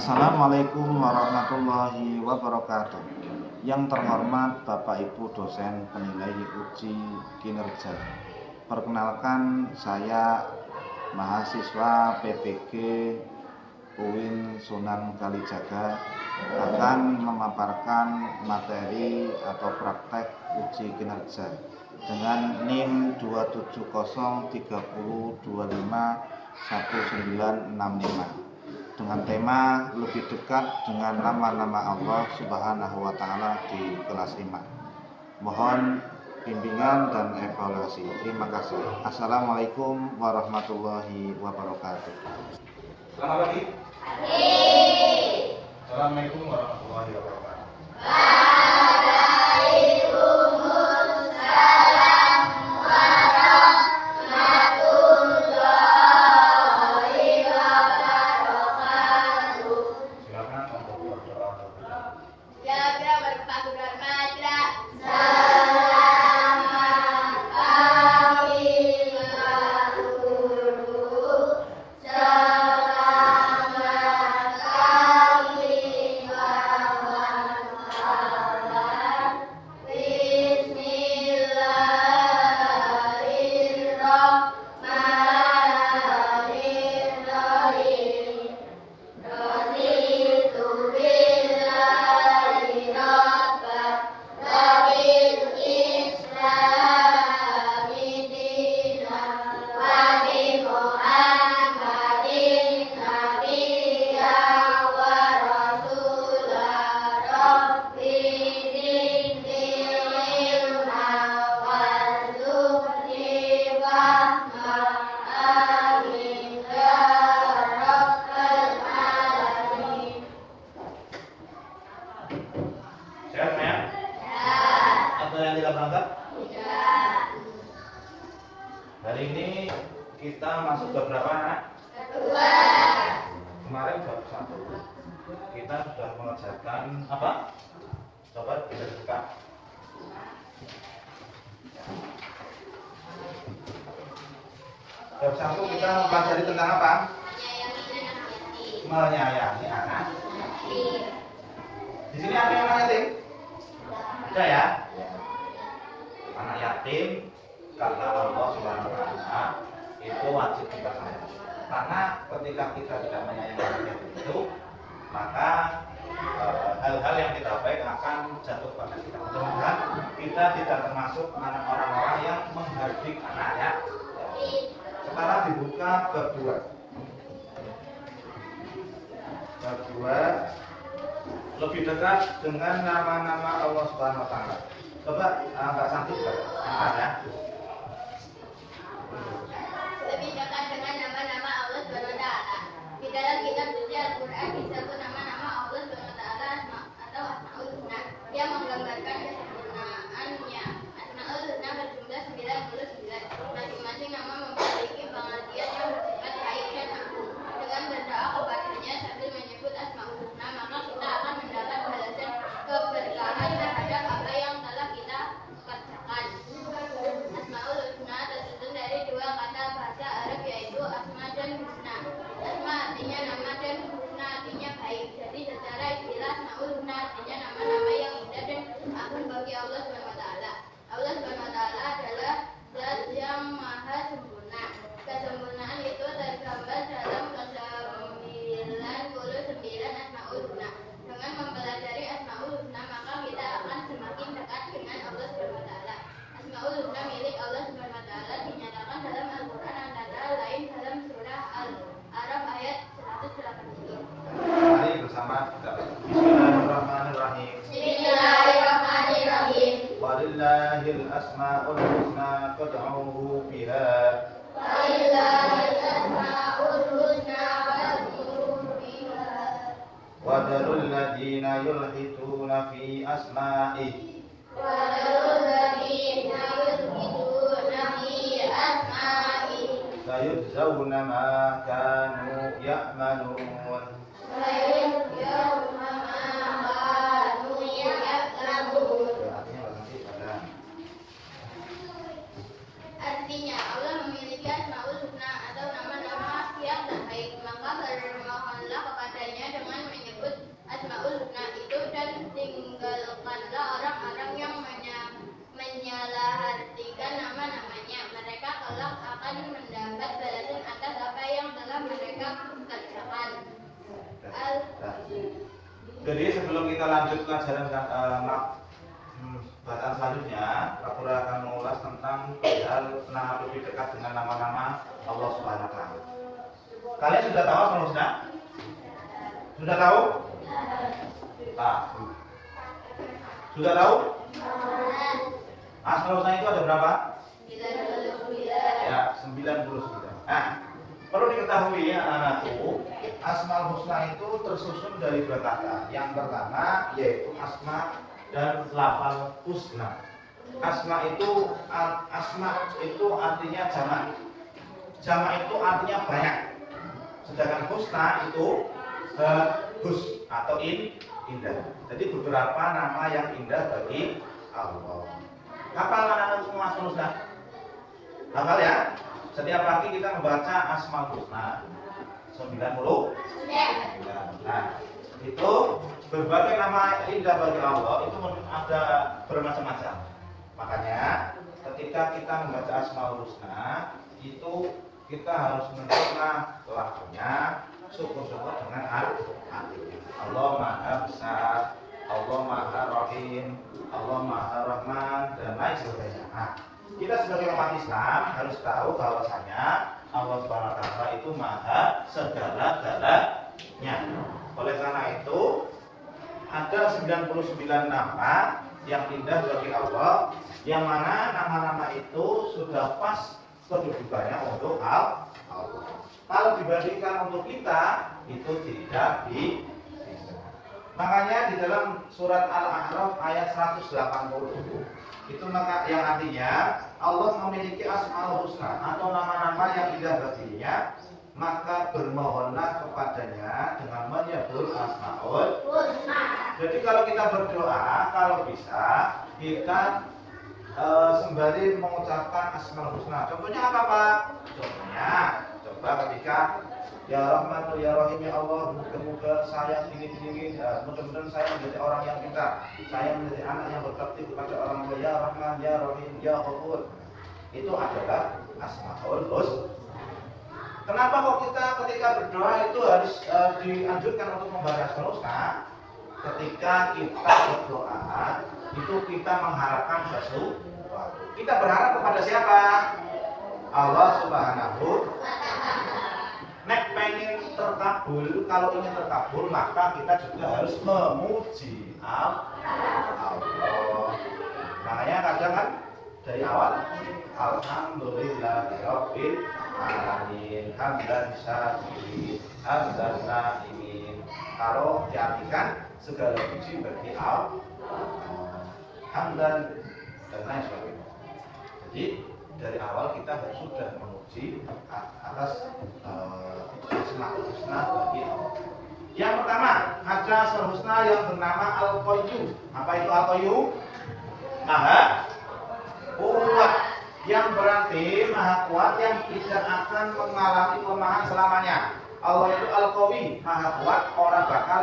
Assalamualaikum warahmatullahi wabarakatuh. Yang terhormat Bapak Ibu dosen penilai uji kinerja. Perkenalkan, saya mahasiswa PPG UIN Sunan Kalijaga akan memaparkan materi atau praktek uji kinerja dengan NIM 27030251965 dengan tema lebih dekat dengan nama-nama Allah Subhanahu wa Ta'ala di kelas iman. Mohon bimbingan dan evaluasi. Terima kasih. Assalamualaikum warahmatullahi wabarakatuh. Selamat pagi. Assalamualaikum warahmatullahi wabarakatuh. Hari ini kita masuk ke berapa anak? Kedua. Kemarin bab 1 kita sudah mengerjakan apa? Coba kita buka. Bab 1 kita mempelajari tentang apa? Menyayangi anak. Di sini ada yang anak yatim? Ada ya? Anak yatim kata Allah Subhanahu wa Ta'ala itu wajib kita sayang. Karena ketika kita tidak menyayangi anak yatim itu, maka hal-hal yang tidak baik akan jatuh pada kita. Mudah-mudahan kita tidak termasuk orang-orang yang menghardik anak ya. Sekarang dibuka bab 2. Bab 2 lebih dekat dengan nama-nama Allah Subhanahu wa Ta'ala. Coba Mbak Santi angkat ya. Lebih dekat dengan nama-nama Allah Subhanahu wa Ta'ala. Di dalam kitab suci Al-Qur'an disebut nama-nama Allah Subhanahu wa Ta'ala atau Asmaul Husna yang menggambarkan kesempurnaannya. Asmaul Husna berjumlah 99. Masing-masing nama memiliki pengertian yang bersifat baik dan agung. Dengan berdoa kepadanya sambil menyebut Asmaul Husna, maka kita akan mendapat balasan keberkahan terhadap apa yang telah kita kerjakan. Asmaul Husna tersusun dari dua kata bahasa Arab, yaitu asma dan husna. Asma artinya nama dan husna artinya baik. Jadi secara istilah Asmaul Husna artinya nama-nama yang indah dan agung bagi Allah Subhanahu wa Ta'ala. Allah Subhanahu wa Ta'ala adalah Zat yang maha sempurna. Kesempurnaan itu tergambar dalam ke-99 Asmaul Husna. Dengan mempelajari Asmaul Husna, maka kita akan semakin dekat dengan Allah Subhanahu wa Ta'ala. Asmaul Husna milik Allah Subhanahu wa Ta'ala dinyatakan dalam Al-Qur'an antara lain dalam surah Al-A'raf ayat 180. Mari bersama kita. Bismillahirrahmanirrahim. Bismillahirrahmanirrahim. Walillahil asmaul husna fad'uhu biha. Walillahil asmaul husna fad'uhu biha. Wadarul ladina yulhiduna fi asma'ihi. Wadarul ladina yulhiduna fi asma'ihi. Sayujzauna ma kanu ya'malun. Sayujzauna ma kanu ya'malun. Artinya Allah memiliki Asmaul Husna atau nama-nama yang terbaik, maka bermohonlah kepadanya dengan Jadi sebelum kita lanjut pelajaran bacaan selanjutnya, Kapura akan mengulas tentang hal nama lebih dekat dengan nama-nama Allah Subhanahu wa taala. Kalian sudah tahu Asmaul Husna? Sudah tahu? Nah, sudah tahu? Asmaul Husna itu ada berapa? 99. Ya, 99. Nah, perlu diketahui ya anak-anakku, Asmaul Husna itu tersusun dari dua kata. Yang pertama yaitu asma dan lafal husna. Asma itu artinya jamak. Jamak itu artinya banyak. Sedangkan husna itu hus atau indah. Jadi beberapa nama yang indah bagi Allah. Hafal anak-anak semua Asmaul Husna? Hafal ya? Setiap pagi kita membaca Asmaul Husna 90. Nah, itu berbagai nama indah bagi Allah itu ada bermacam-macam. Makanya ketika kita membaca Asmaul Husna itu kita harus menerima lafaznya, syukur-syukur dengan artinya. Allah Maha Besar, Allah Maha Rahim, Allah Maha Rahman dan lain sebagainya. Nah, kita sebagai umat Islam harus tahu bahwasanya Allah Subhanahu wa taala itu maha segala-galanya. Oleh karena itu ada 99 nama yang indah bagi Allah, yang mana nama-nama itu sudah pas kedudukannya untuk Allah. Kalau dibandingkan untuk kita itu tidak bisa. Makanya di dalam surat Al-A'raf ayat 180 itu yang artinya Allah memiliki Asmaul Husna atau nama-nama yang indah baginya, maka bermohonlah kepadanya dengan menyebut Asmaul Husna. Jadi kalau kita berdoa, kalau bisa kita sembari mengucapkan Asmaul Husna. Contohnya apa Pak? Contohnya coba ketika ya Rahman ya Rahim ya Allah, moga-moga saya gini, mudah-mudahan saya menjadi orang yang pintar, saya menjadi anak yang berbakti kepada orang tua, ya Rahman ya Rahim ya Ghafur. Itu adalah Asmaul Husna. Kenapa kok kita ketika berdoa itu harus dianjurkan untuk membaca Asmaul Husna? Ketika kita berdoa itu kita mengharapkan sesuatu. Kita berharap kepada siapa? Allah Subhanahu. Nek pengen terkabul, kalau ingin terkabul maka kita juga harus memuji Allah. Makanya kadang kan dari awal alhamdulillahirabbil alamin hamdan syakirin hamdan naimin. Kalau diartikan segala puji bagi Allah, hamdan dan lain sebagainya. Jadi dari awal kita harus sudah memuji atas Asmaul Husna bagi Allah. Yang pertama ada Asmaul Husna yang bernama Al-Qayyum. Apa itu Al-Qayyum? Maha kuat, yang berarti maha kuat yang tidak akan mengalami kelemahan selamanya. Allah itu Al-Qawi, maha kuat, orang bakal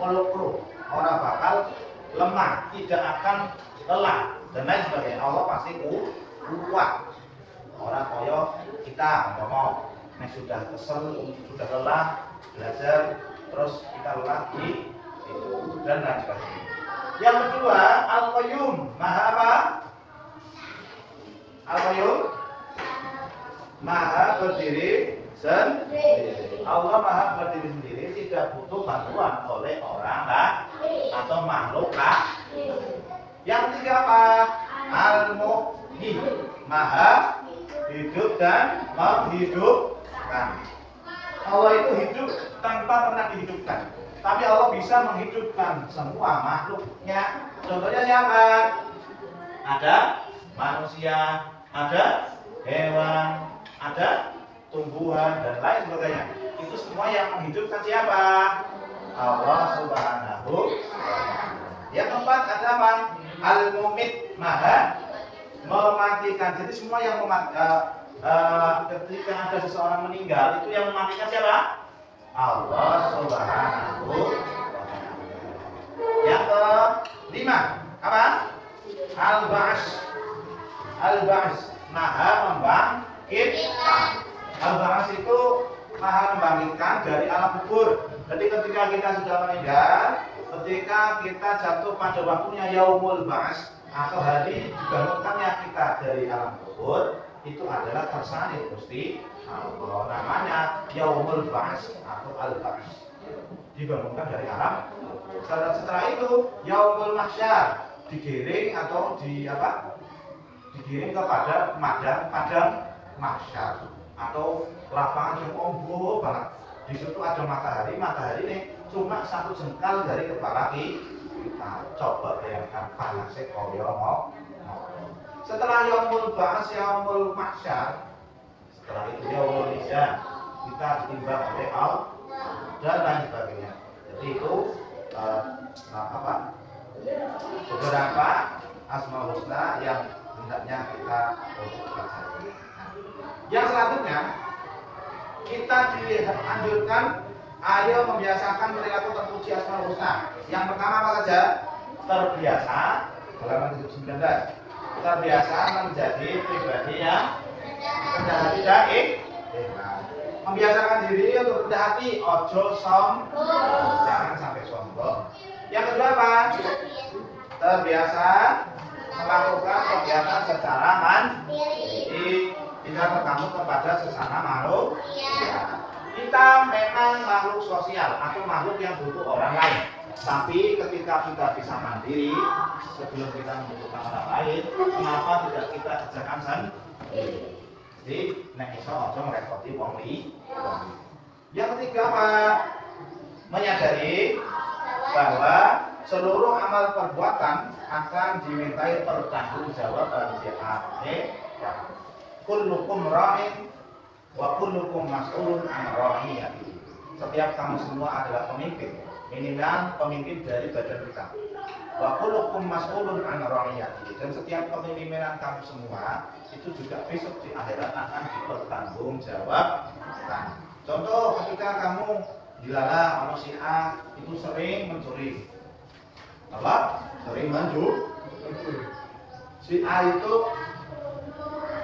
melukruk, orang bakal lemah, tidak akan lelah dan lain sebagainya. Allah pasti kuat. Orang koyo kita ngomong, nek sudah kesel, sudah lelah belajar, terus kita lelah di itu dan lain sebagainya. Yang kedua Al-Qayyum, maha apa? Al-Qayyum maha berdiri sendiri. Allah maha berdiri sendiri, tidak butuh bantuan oleh orang lain atau makhluk lain. Yang ketiga apa? Al-Muhyi, maha hidup dan menghidupkan. Allah itu hidup tanpa pernah dihidupkan, tapi Allah bisa menghidupkan semua makhluknya. Contohnya siapa? Ada manusia, ada hewan, ada tumbuhan dan lain sebagainya. Itu semua yang menghidupkan siapa? Allah Subhanahu wa ta'ala. Yang keempat ada apa? Al-Mumit, maha mematikan. Jadi semua yang ketika ada seseorang meninggal, itu yang mematikan siapa? Allah Subhanahu wa ta'ala. Yang kelima apa? Al-Ba'as. Al-Ba'as, maha membangkitkan. Al-Ba'as itu maha membangkitkan dari alam kubur. Jadi ketika kita sudah meninggal, ketika kita jatuh pada waktunya yaumul ba'ats atau hari dibangunkannya kita dari alam kubur, itu adalah kersane Gusti Allah. Namanya yaumul ba'ats atau al-ba'ats. Dibangunkan dari alam kubur. Setelah itu yaumul mahsyar, digiring atau digiring kepada padang mahsyar atau lapangan yang ombo banget. Di situ ada matahari ini cuma satu jengkal dari kepala kita. Coba bayangkan panasnya koyo mau. Setelah yaumul ba'ats, yaumul mahsyar, setelah itu yaumul hisab, kita ditimbang oleh Allah dan lain sebagainya. Jadi itu beberapa asmaul husna yang hendaknya kita pelajari. Yang selanjutnya kita dianjurkan ayo membiasakan perilaku terpuji asmaul husna. Yang pertama apa saja? Terbiasa, halaman 19. Terbiasa menjadi pribadi yang rendah hati dan ikhlas. Membiasakan diri untuk rendah hati, ojo sombong, jangan sampai sombong. Yang kedua apa? Terbiasa melakukan kegiatan secara mandiri, tidak tergantung kepada sesama makhluk. Kita memang makhluk sosial atau makhluk yang butuh orang lain. Tapi ketika kita bisa mandiri, sebelum kita membutuhkan orang lain, kenapa tidak kita kerjakan sendiri? Jadi, nek iso aja ngrepoti wong liya. Yang ketiga apa? Menyadari bahwa seluruh amal perbuatan akan dimintai pertanggungjawaban di akhirat. Kullukum ra'in wa kullukum mas'ulun an ra'iyatihi. Setiap kamu semua adalah pemimpin, minimal pemimpin dari badan kita. Wa kullukum mas'ulun an ra'iyatihi. Dan setiap kepemimpinan kamu semua itu juga besok di akhirat akan dipertanggungjawabkan. Contoh ketika kamu dilala si A itu sering mencuri. Apa? Sering mencuri. Si A itu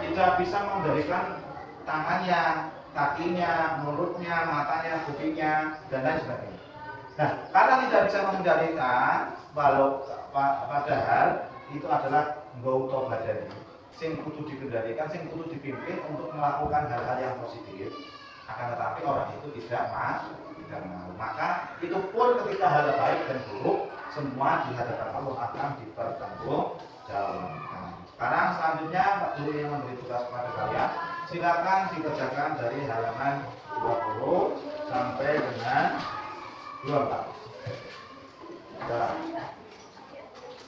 tidak bisa mengendalikan tangannya, kakinya, mulutnya, matanya, kupingnya, dan lain sebagainya. Nah, karena tidak bisa mengendalikan, padahal itu adalah ngauto badani. Sing kudu dikendalikan, sing kudu dipimpin untuk melakukan hal-hal yang positif. Akan tetapi orang itu tidak mau. Maka itu pun ketika hal baik dan buruk semua di hadapan Allah akan dipertanggungjawabkan. Sekarang selanjutnya Pak Guru yang memberi tugas kepada kalian, silakan dikerjakan dari halaman 20 sampai dengan 24.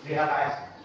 Di HKS.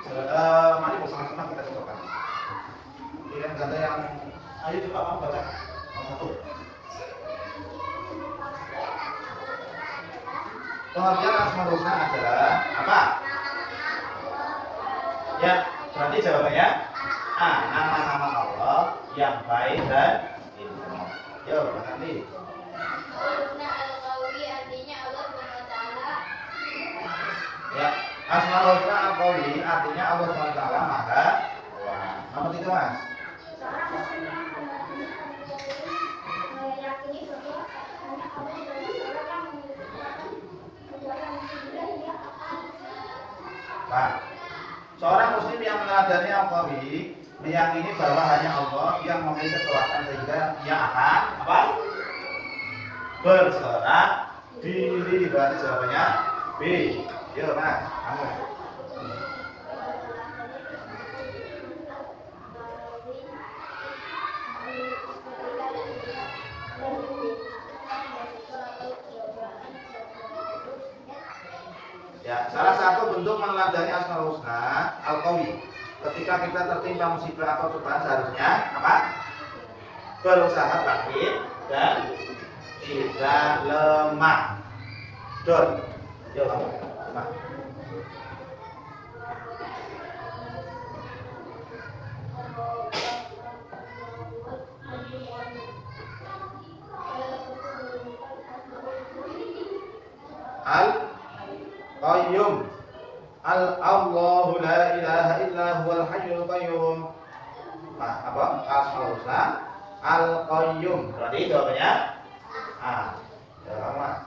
Mari bersama-sama kita cocokkan. Pilihan kata yang ayo coba kamu baca. Nomor 1. Pengertian Asmaul Husna adalah apa? Ya, berarti jawabannya A. Nama-nama Allah yang baik dan indah. Yo, nanti. Husna al-Qawi artinya Allah SWT. Ya, Asmaul Husna al-Qawi artinya Allah SWT Maha Kuat. Nomor 3, Mas. Nah, seorang muslim yang meneladani al-Qawi meyakini bahwa hanya Allah yang memiliki kekuatan sehingga ia akan apa? Berserah diri. Berarti jawabannya B. Yuk, Mas, kamu. Ya, salah satu bentuk meneladani Asmaul Husna al-Qawi. Ketika kita tertimpa musibah atau cobaan seharusnya apa? Berusaha bangkit dan tidak lemah. Don. Yuk, kamu. Lemah. Al-Qayyum. Allahu la ilaha illa huwal hayyul qayyum. Nah, apa? Asmaul Husna Al-Qayyum. Berarti jawabannya A. Ya, kamu, Mas.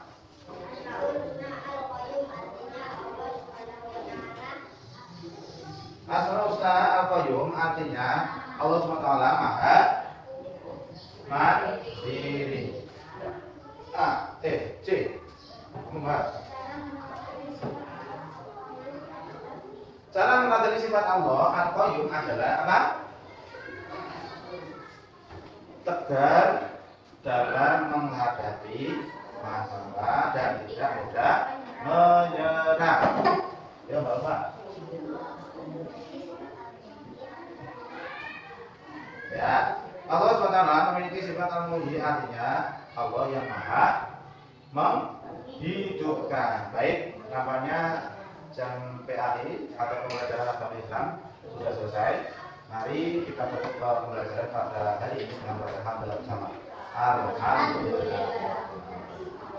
Asmaul Husna Al-Qayyum artinya Allah SWT Maha Mandiri. A, C. Membahas. Cara meneladani sifat Allah Al-Qayyum adalah apa? Tegar dalam menghadapi masalah dan tidak mudah menyerah. Ya, Bapak. Ya, Allah SWT memiliki sifat al-muhyi, artinya Allah yang maha menghidupkan. Baik, namanya jam PAI atau pembelajaran agama Islam sudah selesai. Mari kita tutup pembelajaran pada hari ini dengan berhamdalah bersama. Alhamdulillah.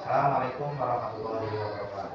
Assalamualaikum warahmatullahi wabarakatuh.